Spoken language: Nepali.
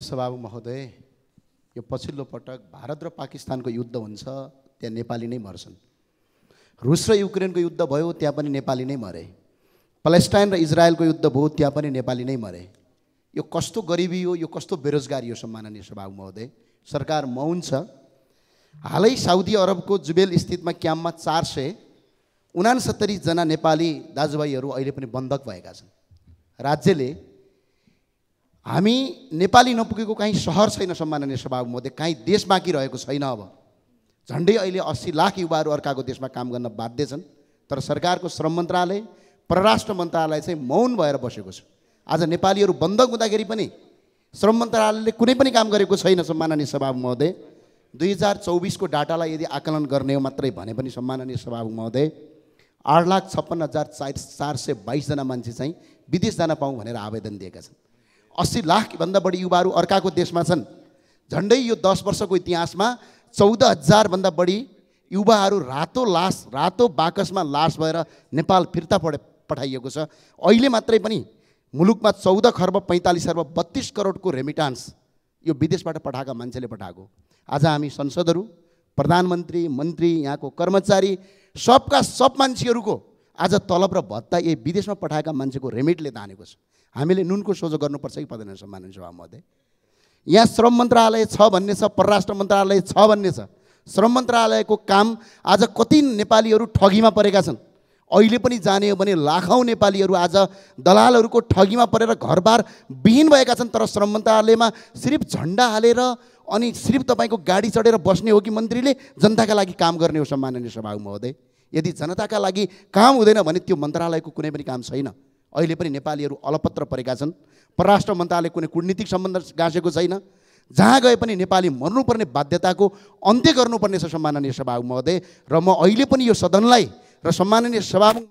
सभामुख महोदय, यो पछिल्लो पटक भारत र पाकिस्तानको युद्ध हुन्छ, त्यहाँ नेपाली नै मर्छन्। रुस र युक्रेनको युद्ध भयो, त्यहाँ पनि नेपाली नै मरे। प्यालेस्टाइन र इजरायलको युद्ध भयो, त्यहाँ पनि नेपाली नै मरे। यो कस्तो गरिबी हो, यो कस्तो बेरोजगारी हो सम्माननीय सभामुख महोदय। सरकार मौन छ। हालै साउदी अरबको जुबेल स्थितमा क्याम्पमा 469 जना नेपाली दाजुभाइहरू अहिले पनि बन्धक भएका छन्। राज्यले हामी नेपाली नपुगेको कहीँ सहर छैन सम्माननीय सभामुख महोदय, कहीँ देश बाँकी रहेको छैन। अब झन्डै अहिले 80 लाख युवाहरू अर्काको देशमा काम गर्न बाध्य छन्, तर सरकारको श्रम मन्त्रालय, परराष्ट्र मन्त्रालय चाहिँ मौन भएर बसेको छ। आज नेपालीहरू बन्धक हुँदाखेरि पनि श्रम मन्त्रालयले कुनै पनि काम गरेको छैन सम्माननीय सभामुख महोदय। 2024 को डाटालाई यदि आकलन गर्ने हो मात्रै भने पनि सम्माननीय सभामुख महोदय 8,56,422 जना मान्छे चाहिँ विदेश जान पाऊँ भनेर आवेदन दिएका छन्। 80 लाख भन्दा बढी युवाहरू अर्काको देशमा छन्। झन्डै यो 10 वर्षको इतिहासमा 14,000 भन्दा बढी युवाहरू रातो बाकसमा लास भएर नेपाल फिर्ता पठाइएको छ। अहिले मात्रै पनि मुलुकमा 14 खर्ब 45 अर्ब 32 करोडको रेमिटान्स यो विदेशबाट पठाएका मान्छेले पठाएको। आज हामी संसदहरू, प्रधानमन्त्री, मन्त्री, यहाँको कर्मचारी, सबका सब मान्छेहरूको आज तलब र भत्ता यही विदेशमा पठाएका मान्छेको रेमिटले तानेको छ। हामीले नुनको सोझो गर्नुपर्छ कि पर्दैन सम्माननीय सभामुख महोदय? यहाँ श्रम मन्त्रालय छ भन्ने छ, परराष्ट्र मन्त्रालय छ भन्ने छ। श्रम मन्त्रालयको काम आज कति नेपालीहरू ठगीमा परेका छन्। अहिले पनि जाने हो भने लाखौँ नेपालीहरू आज दलालहरूको ठगीमा परेर घरबार विहीन भएका छन्। तर श्रम मन्त्रालयमा सिर्फ झन्डा हालेर अनि सिर्फ तपाईँको गाडी चढेर बस्ने हो कि मन्त्रीले जनताका लागि काम गर्ने हो सम्माननीय सभामुख महोदय? यदि जनताका लागि काम हुँदैन भने त्यो मन्त्रालयको कुनै पनि काम छैन। अहिले पनि नेपालीहरू अलपत्र परेका छन्। परराष्ट्र मन्त्रालय कुनै कूटनीतिक सम्बन्ध गाँसेको छैन। जहाँ गए पनि नेपाली मर्नुपर्ने बाध्यताको अन्त्य गर्नुपर्ने छ सम्माननीय सभामुख महोदय। र म अहिले पनि यो सदनलाई र सम्माननीय सभामुख